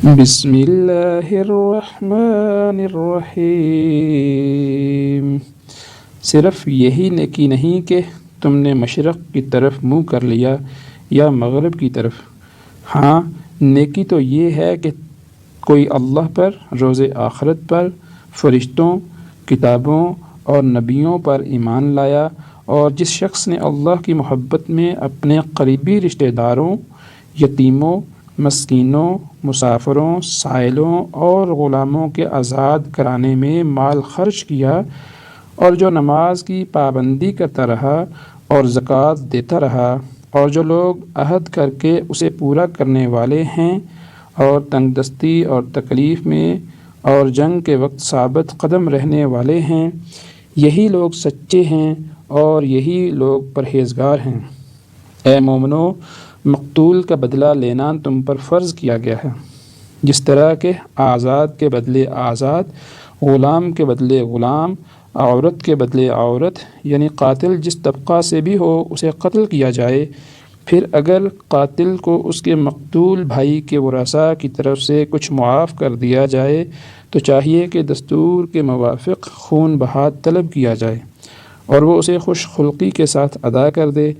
بسم اللہ الرحمن الرحیم۔ صرف یہی نیکی نہیں کہ تم نے مشرق کی طرف منہ کر لیا یا مغرب کی طرف، ہاں نیکی تو یہ ہے کہ کوئی اللہ پر، روز آخرت پر، فرشتوں، کتابوں اور نبیوں پر ایمان لایا، اور جس شخص نے اللہ کی محبت میں اپنے قریبی رشتہ داروں، یتیموں، مسکینوں، مسافروں، سائلوں اور غلاموں کے آزاد کرانے میں مال خرچ کیا، اور جو نماز کی پابندی کرتا رہا اور زکوٰۃ دیتا رہا، اور جو لوگ عہد کر کے اسے پورا کرنے والے ہیں اور تنگ دستی اور تکلیف میں اور جنگ کے وقت ثابت قدم رہنے والے ہیں، یہی لوگ سچے ہیں اور یہی لوگ پرہیزگار ہیں۔ اے مومنو، مقتول کا بدلہ لینا تم پر فرض کیا گیا ہے، جس طرح کہ آزاد کے بدلے آزاد، غلام کے بدلے غلام، عورت کے بدلے عورت، یعنی قاتل جس طبقہ سے بھی ہو اسے قتل کیا جائے۔ پھر اگر قاتل کو اس کے مقتول بھائی کے ورثاء کی طرف سے کچھ معاف کر دیا جائے تو چاہیے کہ دستور کے موافق خون بہا طلب کیا جائے اور وہ اسے خوش خلقی کے ساتھ ادا کر دے۔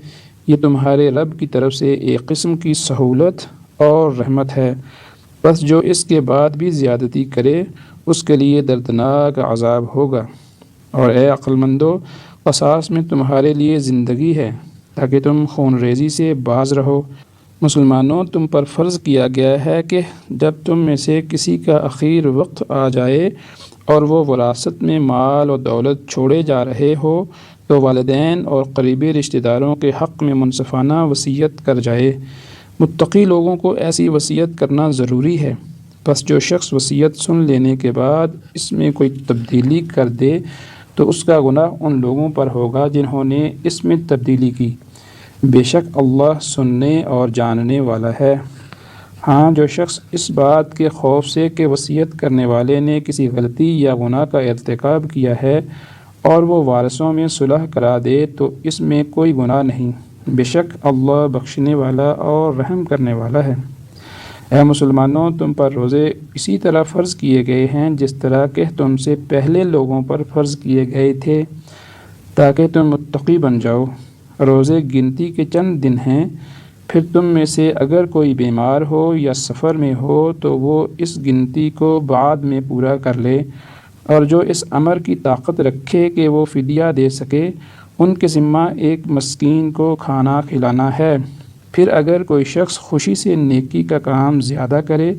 یہ تمہارے رب کی طرف سے ایک قسم کی سہولت اور رحمت ہے، بس جو اس کے بعد بھی زیادتی کرے اس کے لیے دردناک عذاب ہوگا۔ اور اے عقل مندو، قصاص میں تمہارے لیے زندگی ہے تاکہ تم خون ریزی سے باز رہو۔ مسلمانوں، تم پر فرض کیا گیا ہے کہ جب تم میں سے کسی کا اخیر وقت آ جائے اور وہ وراثت میں مال و دولت چھوڑے جا رہے ہو تو والدین اور قریبی رشتہ داروں کے حق میں منصفانہ وصیت کر جائے۔ متقی لوگوں کو ایسی وصیت کرنا ضروری ہے، پس جو شخص وصیت سن لینے کے بعد اس میں کوئی تبدیلی کر دے تو اس کا گناہ ان لوگوں پر ہوگا جنہوں نے اس میں تبدیلی کی، بے شک اللہ سننے اور جاننے والا ہے۔ ہاں، جو شخص اس بات کے خوف سے کہ وصیت کرنے والے نے کسی غلطی یا گناہ کا ارتکاب کیا ہے اور وہ وارثوں میں صلح کرا دے تو اس میں کوئی گناہ نہیں، بے شک اللہ بخشنے والا اور رحم کرنے والا ہے۔ اے مسلمانوں، تم پر روزے اسی طرح فرض کیے گئے ہیں جس طرح کہ تم سے پہلے لوگوں پر فرض کیے گئے تھے تاکہ تم متقی بن جاؤ۔ روزے گنتی کے چند دن ہیں، پھر تم میں سے اگر کوئی بیمار ہو یا سفر میں ہو تو وہ اس گنتی کو بعد میں پورا کر لے، اور جو اس امر کی طاقت رکھے کہ وہ فدیہ دے سکے ان کے ذمہ ایک مسکین کو کھانا کھلانا ہے۔ پھر اگر کوئی شخص خوشی سے نیکی کا کام زیادہ کرے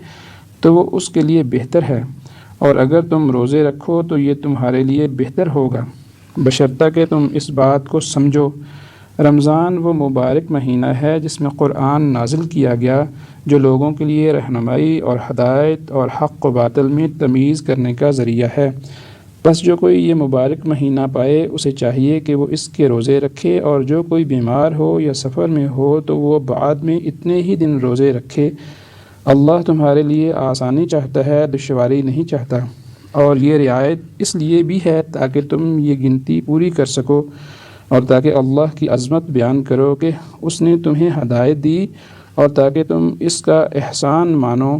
تو وہ اس کے لیے بہتر ہے، اور اگر تم روزے رکھو تو یہ تمہارے لیے بہتر ہوگا، بشرطہ کہ تم اس بات کو سمجھو۔ رمضان وہ مبارک مہینہ ہے جس میں قرآن نازل کیا گیا، جو لوگوں کے لیے رہنمائی اور ہدایت اور حق و باطل میں تمیز کرنے کا ذریعہ ہے۔ بس جو کوئی یہ مبارک مہینہ پائے اسے چاہیے کہ وہ اس کے روزے رکھے، اور جو کوئی بیمار ہو یا سفر میں ہو تو وہ بعد میں اتنے ہی دن روزے رکھے۔ اللہ تمہارے لیے آسانی چاہتا ہے، دشواری نہیں چاہتا، اور یہ رعایت اس لیے بھی ہے تاکہ تم یہ گنتی پوری کر سکو اور تاکہ اللہ کی عظمت بیان کرو کہ اس نے تمہیں ہدایت دی، اور تاکہ تم اس کا احسان مانو۔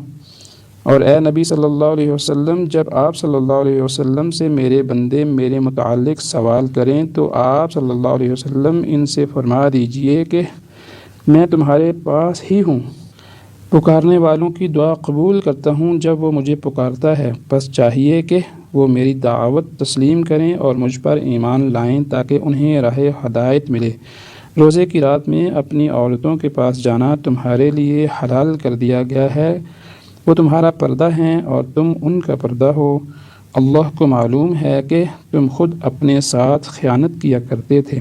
اور اے نبی صلی اللہ علیہ وسلم، جب آپ صلی اللہ علیہ وسلم سے میرے بندے میرے متعلق سوال کریں تو آپ صلی اللہ علیہ وسلم ان سے فرما دیجئے کہ میں تمہارے پاس ہی ہوں، پکارنے والوں کی دعا قبول کرتا ہوں جب وہ مجھے پکارتا ہے، بس چاہیے کہ وہ میری دعوت تسلیم کریں اور مجھ پر ایمان لائیں تاکہ انہیں راہ ہدایت ملے۔ روزے کی رات میں اپنی عورتوں کے پاس جانا تمہارے لیے حلال کر دیا گیا ہے، وہ تمہارا پردہ ہیں اور تم ان کا پردہ ہو۔ اللہ کو معلوم ہے کہ تم خود اپنے ساتھ خیانت کیا کرتے تھے،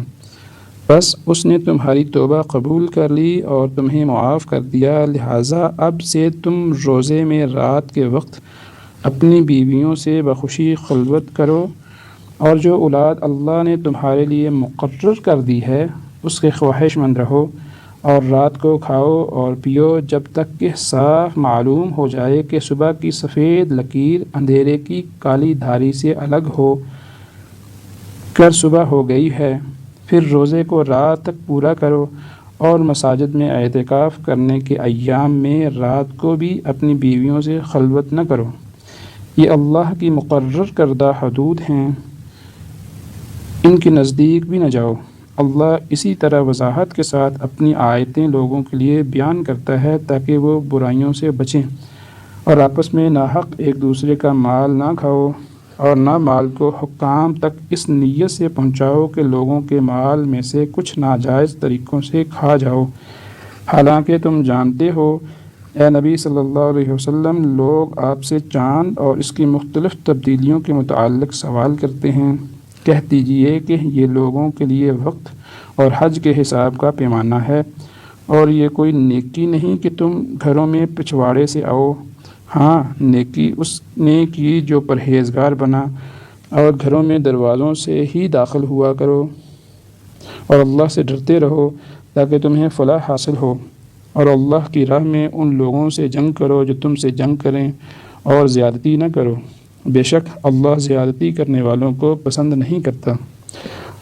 بس اس نے تمہاری توبہ قبول کر لی اور تمہیں معاف کر دیا، لہٰذا اب سے تم روزے میں رات کے وقت اپنی بیویوں سے بخوشی خلوت کرو، اور جو اولاد اللہ نے تمہارے لیے مقرر کر دی ہے اس کے خواہش مند رہو، اور رات کو کھاؤ اور پیو جب تک کہ صاف معلوم ہو جائے کہ صبح کی سفید لکیر اندھیرے کی کالی دھاری سے الگ ہو کر صبح ہو گئی ہے۔ پھر روزے کو رات تک پورا کرو اور مساجد میں اعتکاف کرنے کے ایام میں رات کو بھی اپنی بیویوں سے خلوت نہ کرو، یہ اللہ کی مقرر کردہ حدود ہیں، ان کے نزدیک بھی نہ جاؤ۔ اللہ اسی طرح وضاحت کے ساتھ اپنی آیتیں لوگوں کے لیے بیان کرتا ہے تاکہ وہ برائیوں سے بچیں اور آپس میں ناحق ایک دوسرے کا مال نہ کھاؤ، اور نہ مال کو حکام تک اس نیت سے پہنچاؤ کہ لوگوں کے مال میں سے کچھ ناجائز طریقوں سے کھا جاؤ، حالانکہ تم جانتے ہو اے نبی صلی اللہ علیہ وسلم، لوگ آپ سے چاند اور اس کی مختلف تبدیلیوں کے متعلق سوال کرتے ہیں، کہہ دیجئے کہ یہ لوگوں کے لیے وقت اور حج کے حساب کا پیمانہ ہے، اور یہ کوئی نیکی نہیں کہ تم گھروں میں پچھواڑے سے آؤ، ہاں نیکی اس نے کی جو پرہیزگار بنا، اور گھروں میں دروازوں سے ہی داخل ہوا کرو، اور اللہ سے ڈرتے رہو تاکہ تمہیں فلاح حاصل ہو، اور اللہ کی راہ میں ان لوگوں سے جنگ کرو جو تم سے جنگ کریں، اور زیادتی نہ کرو، بے شک اللہ زیادتی کرنے والوں کو پسند نہیں کرتا،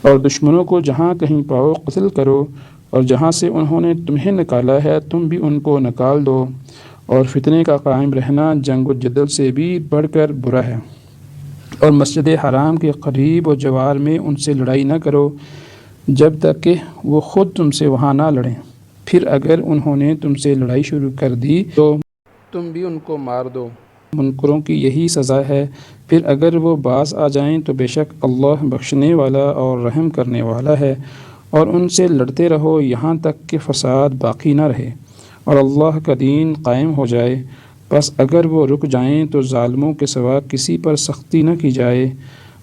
اور دشمنوں کو جہاں کہیں پاؤ قتل کرو، اور جہاں سے انہوں نے تمہیں نکالا ہے تم بھی ان کو نکال دو، اور فتنے کا قائم رہنا جنگ و جدل سے بھی بڑھ کر برا ہے، اور مسجد حرام کے قریب و جوار میں ان سے لڑائی نہ کرو جب تک کہ وہ خود تم سے وہاں نہ لڑیں، پھر اگر انہوں نے تم سے لڑائی شروع کر دی تو تم بھی ان کو مار دو، منکروں کی یہی سزا ہے، پھر اگر وہ باز آ جائیں تو بے شک اللہ بخشنے والا اور رحم کرنے والا ہے، اور ان سے لڑتے رہو یہاں تک کہ فساد باقی نہ رہے اور اللہ کا دین قائم ہو جائے، بس اگر وہ رک جائیں تو ظالموں کے سوا کسی پر سختی نہ کی جائے،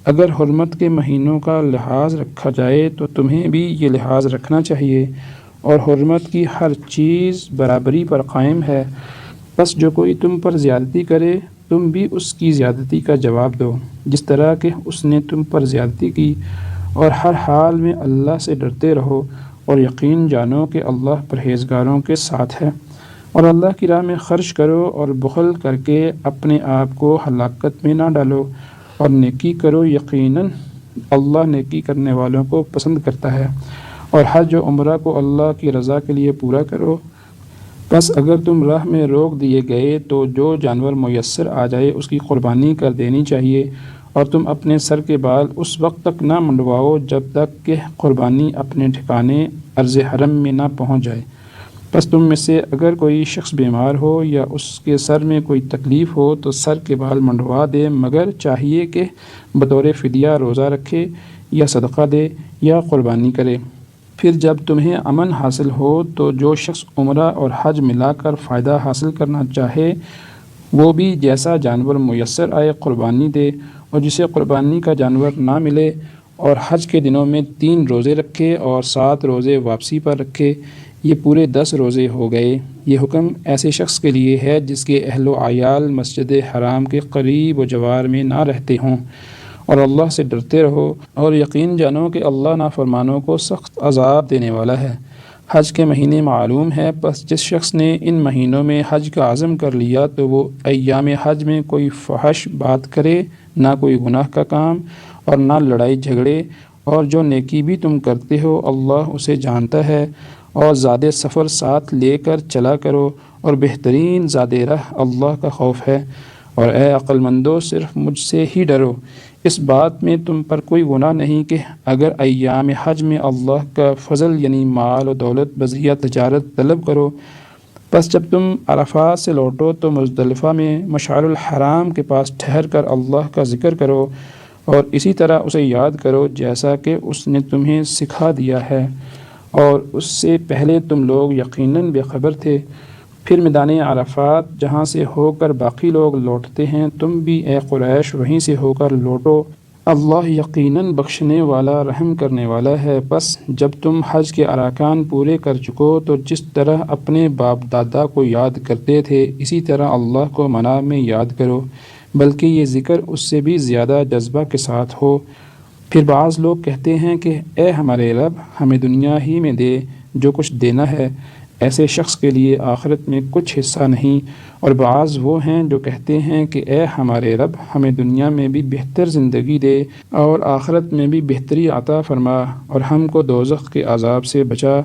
اگر حرمت کے مہینوں کا لحاظ رکھا جائے تو تمہیں بھی یہ لحاظ رکھنا چاہیے، اور حرمت کی ہر چیز برابری پر قائم ہے، بس جو کوئی تم پر زیادتی کرے تم بھی اس کی زیادتی کا جواب دو جس طرح کہ اس نے تم پر زیادتی کی، اور ہر حال میں اللہ سے ڈرتے رہو، اور یقین جانو کہ اللہ پرہیزگاروں کے ساتھ ہے، اور اللہ کی راہ میں خرچ کرو اور بخل کر کے اپنے آپ کو ہلاکت میں نہ ڈالو، اور نیکی کرو، یقیناً اللہ نیکی کرنے والوں کو پسند کرتا ہے، اور حج و عمرہ کو اللہ کی رضا کے لیے پورا کرو، بس اگر تم راہ میں روک دیے گئے تو جو جانور میسر آ جائے اس کی قربانی کر دینی چاہیے، اور تم اپنے سر کے بال اس وقت تک نہ منڈواؤ جب تک کہ قربانی اپنے ٹھکانے ارض حرم میں نہ پہنچ جائے، بس تم میں سے اگر کوئی شخص بیمار ہو یا اس کے سر میں کوئی تکلیف ہو تو سر کے بال منڈوا دے، مگر چاہیے کہ بطور فدیہ روزہ رکھے یا صدقہ دے یا قربانی کرے، پھر جب تمہیں امن حاصل ہو تو جو شخص عمرہ اور حج ملا کر فائدہ حاصل کرنا چاہے وہ بھی جیسا جانور میسر آئے قربانی دے، اور جسے قربانی کا جانور نہ ملے اور حج کے دنوں میں 3 روزے رکھے اور 7 روزے واپسی پر رکھے، یہ پورے 10 روزے ہو گئے۔ یہ حکم ایسے شخص کے لیے ہے جس کے اہل و عیال مسجد حرام کے قریب و جوار میں نہ رہتے ہوں، اور اللہ سے ڈرتے رہو، اور یقین جانو کہ اللہ نافرمانوں کو سخت عذاب دینے والا ہے۔ حج کے مہینے معلوم ہے، پس جس شخص نے ان مہینوں میں حج کا عزم کر لیا تو وہ ایام حج میں کوئی فحش بات کرے، نہ کوئی گناہ کا کام اور نہ لڑائی جھگڑے، اور جو نیکی بھی تم کرتے ہو اللہ اسے جانتا ہے، اور زاد سفر ساتھ لے کر چلا کرو، اور بہترین زاد راہ اللہ کا خوف ہے، اور اے عقل مندو صرف مجھ سے ہی ڈرو، اس بات میں تم پر کوئی گناہ نہیں کہ اگر ایام حج میں اللہ کا فضل یعنی مال و دولت بذریعہ تجارت طلب کرو، بس جب تم عرفات سے لوٹو تو مزدلفہ میں مشعر الحرام کے پاس ٹھہر کر اللہ کا ذکر کرو، اور اسی طرح اسے یاد کرو جیسا کہ اس نے تمہیں سکھا دیا ہے، اور اس سے پہلے تم لوگ یقیناً بے خبر تھے، پھر میدان عرفات جہاں سے ہو کر باقی لوگ لوٹتے ہیں تم بھی اے قریش وہیں سے ہو کر لوٹو، اللہ یقیناً بخشنے والا رحم کرنے والا ہے۔ بس جب تم حج کے ارکان پورے کر چکو تو جس طرح اپنے باپ دادا کو یاد کرتے تھے اسی طرح اللہ کو منام میں یاد کرو، بلکہ یہ ذکر اس سے بھی زیادہ جذبہ کے ساتھ ہو۔ پھر بعض لوگ کہتے ہیں کہ اے ہمارے رب ہمیں دنیا ہی میں دے جو کچھ دینا ہے، ایسے شخص کے لیے آخرت میں کچھ حصہ نہیں، اور بعض وہ ہیں جو کہتے ہیں کہ اے ہمارے رب ہمیں دنیا میں بھی بہتر زندگی دے اور آخرت میں بھی بہتری عطا فرما، اور ہم کو دوزخ کے عذاب سے بچا۔